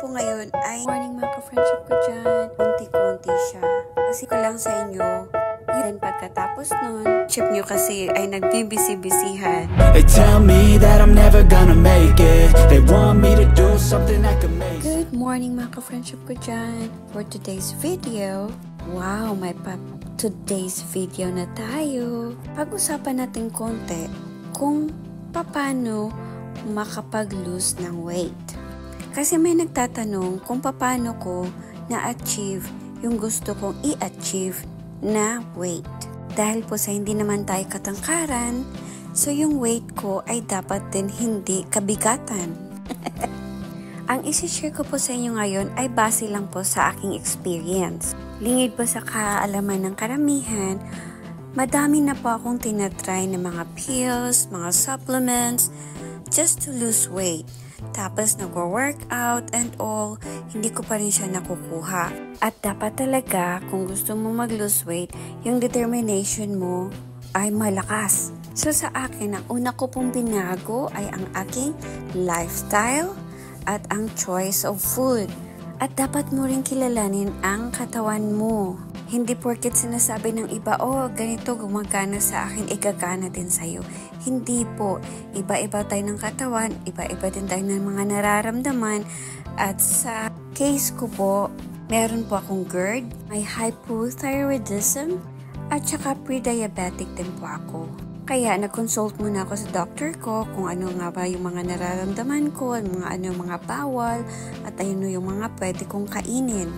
po ngayon ay morning mga ka-friendship ko dyan. Konti-konti siya. Kasi ko lang sa inyo, yun pagkatapos nun, chip nyo kasi ay nagbibisi-bisihan. They tell me that I'm never gonna make it. They want me to do something that can make it. Good morning mga ka-friendship ko dyan. For today's video, wow, today's video na tayo. Pag-usapan natin konti kung paano makapag-lose ng weight. Kasi may nagtatanong kung paano ko na-achieve yung gusto kong i-achieve na weight. Dahil po sa hindi naman tayo katangkaran, so yung weight ko ay dapat din hindi kabigatan. Ang isi-share ko po sa inyo ngayon ay base lang po sa aking experience. Lingid po sa kaalaman ng karamihan, madami na po akong tinatry na mga pills, mga supplements, just to lose weight. Tapos nag-workout and all, hindi ko pa rin siya nakukuha. At dapat talaga, kung gusto mo mag-lose weight, yung determination mo ay malakas. So sa akin, ang una ko pong binago ay ang aking lifestyle at ang choice of food. At dapat mo rin kilalanin ang katawan mo. Hindi porket sinasabi ng iba, oh, ganito gumagana sa akin, igagana din sa'yo. Hindi po. Iba-iba tayo ng katawan, iba-iba din tayo ng mga nararamdaman. At sa case ko po, meron po akong GERD, may hypothyroidism, at saka pre-diabetic din po ako. Kaya nag-consult muna ako sa doctor ko kung ano nga ba yung mga nararamdaman ko, ano yung mga bawal, at ano yung mga pwede kong kainin.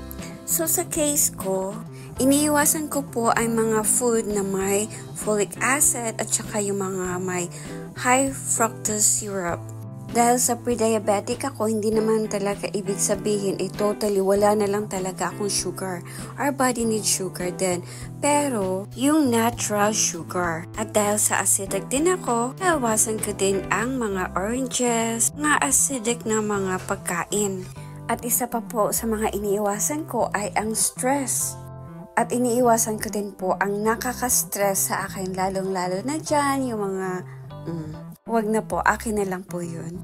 So sa case ko, iniiwasan ko po ay mga food na may folic acid at saka yung mga may high fructose syrup. Dahil sa pre-diabetic ako, hindi naman talaga ibig sabihin totally wala na lang talaga akong sugar. Our body needs sugar din. Pero, yung natural sugar. At dahil sa acidic din ako, nawasan ko din ang mga oranges, mga acidic na mga pagkain. At isa pa po sa mga iniiwasan ko ay ang stress. At iniiwasan ko din po ang nakaka-stress sa akin, lalong-lalo na dyan, yung mga, wag na po, akin na lang po yun.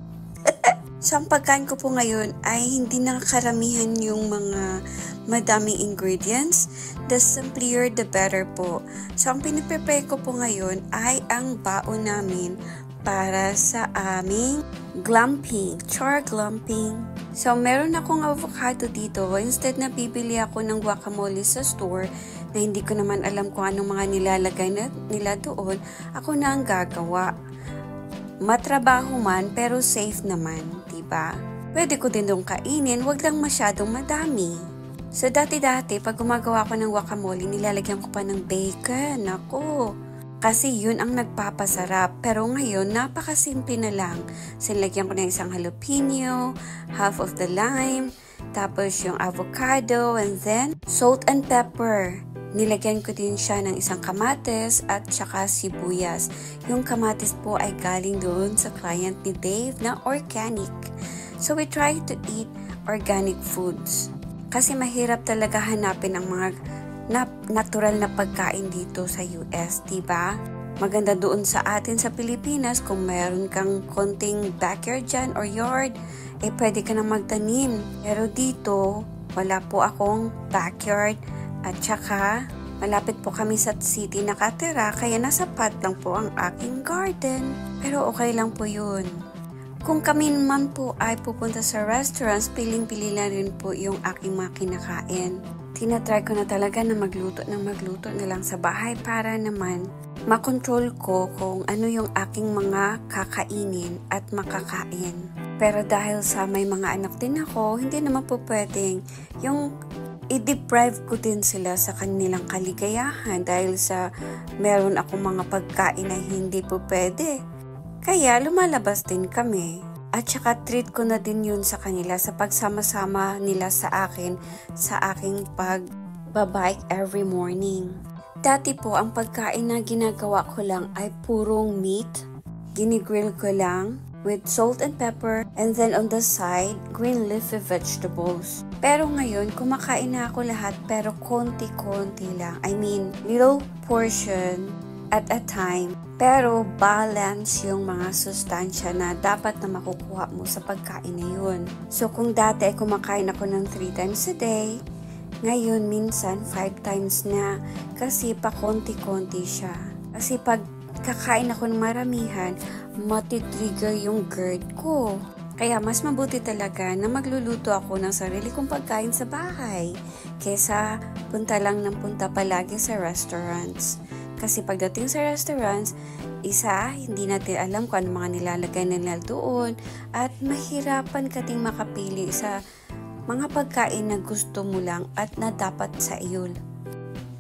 So, ang pagkain ko po ngayon ay hindi nakakaramihan yung mga madaming ingredients. The simpler, the better po. So, ang piniprepare ko po ngayon ay ang baon namin para sa aming glamping, char glamping. So, meron akong avocado dito. Instead na bibili ako ng guacamole sa store na hindi ko naman alam kung anong mga nilalagay nila doon, ako na ang gagawa. Matrabaho man, pero safe naman, diba? Pwede ko din doon kainin, wag lang masyadong madami. So, dati-dati, pag gumagawa ko ng guacamole, nilalagyan ko pa ng bacon. Ako. Kasi yun ang nagpapasarap. Pero ngayon, napakasimple na lang. Sinlagyan ko ng isang jalapeno, half of the lime, tapos yung avocado, and then salt and pepper. Nilagyan ko din siya ng isang kamatis at saka sibuyas. Yung kamatis po ay galing doon sa client ni Dave na organic. So we try to eat organic foods. Kasi mahirap talaga hanapin ang mga natural na pagkain dito sa US, diba? Maganda doon sa atin sa Pilipinas kung meron kang konting backyard dyan or yard, pwede ka na magtanim. Pero dito, wala po akong backyard at saka malapit po kami sa city nakatira kaya nasa pot lang po ang aking garden. Pero okay lang po yun. Kung kami man po ay pupunta sa restaurants, piling-pili na rin po yung aking mga kinakain. Tinatry ko na talaga na magluto na lang sa bahay para naman makontrol ko kung ano yung aking mga kakainin at makakain. Pero dahil sa may mga anak din ako, hindi naman po pwedeng yung i-deprive ko din sila sa kanilang kaligayahan dahil sa meron akong mga pagkain na hindi po pwede. Kaya lumalabas din kami. At saka treat ko na din yun sa kanila sa pagsama-sama nila sa akin sa aking pagbabike every morning. Dati po, ang pagkain na ginagawa ko lang ay purong meat. Ginigrill ko lang with salt and pepper and then on the side, green leafy vegetables. Pero ngayon, kumakain na ako lahat pero konti-konti lang. I mean, little portion at a time. Pero balance yung mga sustansya na dapat na makukuha mo sa pagkain na yun. So kung dati ay kumakain ako ng 3 times a day, ngayon minsan 5 times na kasi pa konti-konti siya. Kasi pag kakain ako ng maramihan, matitrigger yung GERD ko. Kaya mas mabuti talaga na magluluto ako ng sarili kong pagkain sa bahay kesa punta lang ng punta palagi sa restaurants. Kasi pagdating sa restaurants, hindi natin alam kung ano mga nilalagay nila doon at mahirapan kating makapili sa mga pagkain na gusto mo lang at na dapat sa iyo.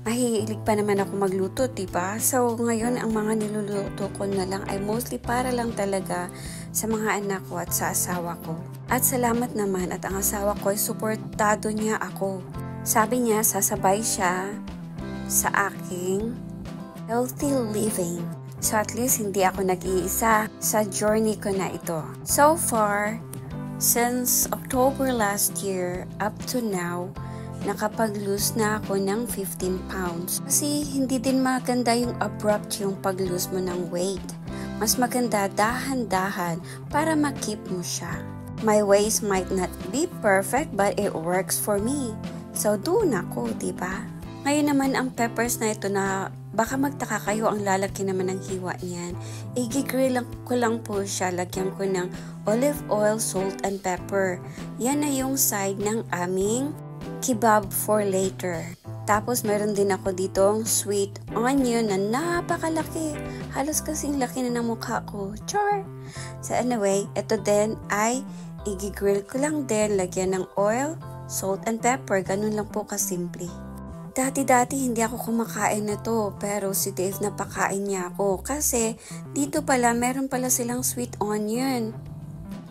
Mahilig pa naman ako magluto, diba? So, ngayon, ang mga niluluto ko na lang ay mostly para lang talaga sa mga anak ko at sa asawa ko. At salamat naman at ang asawa ko ay suportado niya ako. Sabi niya, sasabay siya sa aking healthy living. So, at least hindi ako nag-iisa sa journey ko na ito. So far, since October last year up to now, nakapag-lose na ako ng 15 pounds. Kasi hindi din maganda yung abrupt yung pag-lose mo ng weight. Mas maganda dahan-dahan para ma-keep mo siya. My ways might not be perfect but it works for me. So doon ako, diba? Ngayon naman ang peppers na ito na baka magtaka kayo ang lalaki naman ng hiwa niyan. I-grill ko lang po siya. Lagyan ko ng olive oil, salt, and pepper. Yan na yung side ng aming kebab for later. Tapos meron din ako ditong sweet onion na napakalaki. Halos kasing laki na ng mukha ko. Char! So anyway, ito din ay i-grill ko lang din. Lagyan ng oil, salt, and pepper. Ganun lang po kasimple. Dati hindi ako kumakain na to. Pero si Dave napakain niya ako. Kasi dito pala meron pala silang sweet onion.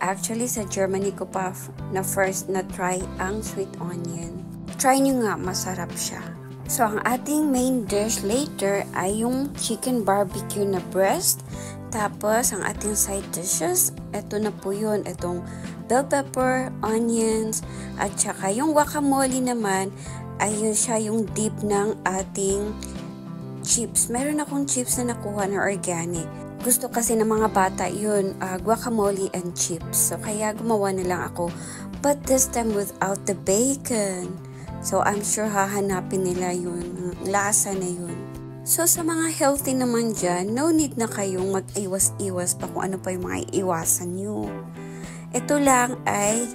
Actually, sa Germany ko pa na first na try ang sweet onion. Try nyo nga, masarap siya. So, ang ating main dish later ay yung chicken barbecue na breast. Tapos, ang ating side dishes, ito na po yun. Itong bell pepper, onions, at saka yung guacamole naman, ayun siya yung dip ng ating chips. Meron akong chips na nakuha na organic. Gusto kasi ng mga bata yun, guacamole and chips. So, kaya gumawa na lang ako. But this time without the bacon. So, I'm sure hahanapin nila yun, lasa na yun. So, sa mga healthy naman dyan, no need na kayong mag-iwas-iwas pa kung ano pa yung mga iiwasan nyo. Ito lang ay,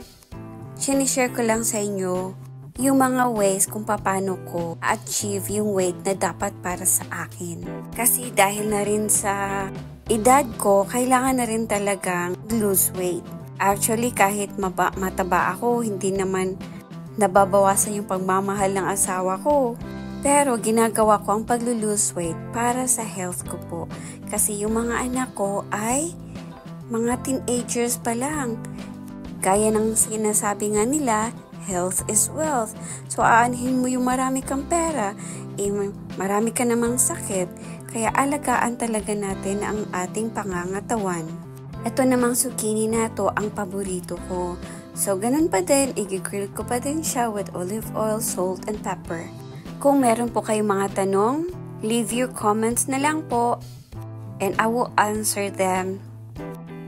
sinishare ko lang sa inyo yung mga ways kung paano ko achieve yung weight na dapat para sa akin. Kasi dahil na rin sa edad ko, kailangan na rin talagang lose weight. Actually, kahit mataba ako, hindi naman nababawasan yung pagmamahal ng asawa ko. Pero ginagawa ko ang pag-lose weight para sa health ko po. Kasi yung mga anak ko ay mga teenagers pa lang. Gaya ng sinasabi nga nila, health is wealth. So aanhin mo yung marami kang pera, marami ka namang sakit. Kaya alagaan talaga natin ang ating pangangatawan. Ito namang zucchini na to ang paborito ko. So, ganun pa din, i-grill ko pa din siya with olive oil, salt, and pepper. Kung meron po kayong mga tanong, leave your comments na lang po and I will answer them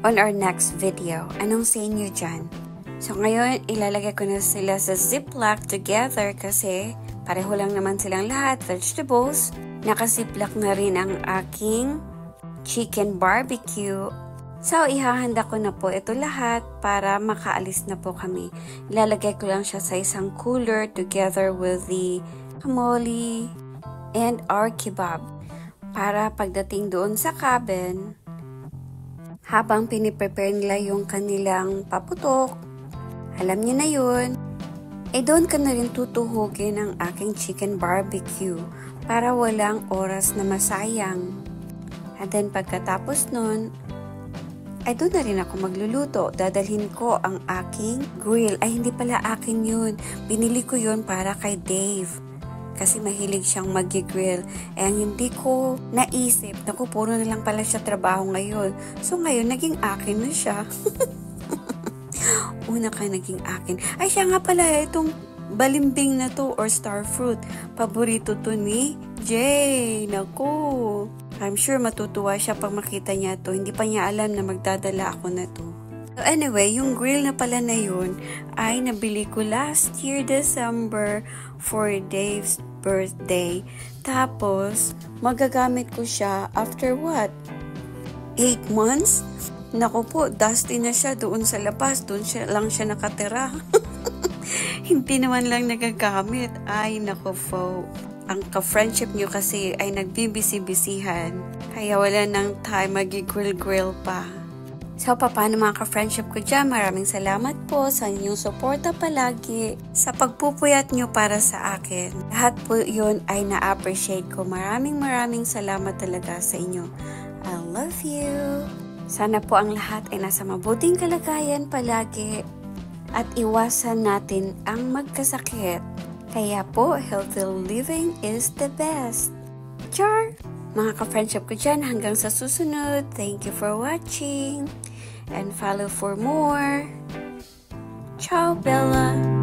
on our next video. Anong say nyo dyan? So, ngayon, ilalagay ko na sila sa ziplock together kasi pareho lang naman silang lahat, vegetables. Nakaziplock na rin ang aking chicken barbecue. So, ihahanda ko na po ito lahat para makaalis na po kami. Ilalagay ko lang siya sa isang cooler together with the guacamole and our kebab. Para pagdating doon sa cabin, habang piniprepare nila yung kanilang paputok, alam niyo na yun, doon ka na rin tutuhugin ang aking chicken barbecue para walang oras na masayang. At then pagkatapos nun, doon na rin ako magluluto. Dadalhin ko ang aking grill. Hindi pala akin yun. Binili ko yun para kay Dave. Kasi mahilig siyang mag-grill. Ang hindi ko naisip, puro na lang pala siya trabaho ngayon. So ngayon, naging akin na siya. Una ka naging akin. Siya nga pala itong balimbing na to or star fruit. Paborito to ni Jay. Naku. I'm sure matutuwa siya pag makita niya to. Hindi pa niya alam na magdadala ako na to. So anyway, yung grill na pala na yun ay nabili ko last year December for Dave's birthday. Tapos, magagamit ko siya after what? 8 months? Naku po, dusty na siya doon sa labas. Doon lang siya nakatira. Hindi naman lang nagagamit. Ay, naku po. Ang ka-friendship nyo kasi ay nagbibisi-bisihan. Kaya wala nang time mag-grill-grill pa. So, paano mga ka-friendship ko dyan? Maraming salamat po sa inyong suporta palagi. Sa pagpupuyat nyo para sa akin. Lahat po yun ay na-appreciate ko. Maraming salamat talaga sa inyo. I love you. Sana po ang lahat ay nasa mabuting kalagayan palagi. At iwasan natin ang magkasakit. Kaya po, healthy living is the best. Char! Mga ka-friendship ko dyan, hanggang sa susunod. Thank you for watching. And follow for more. Ciao, Bella!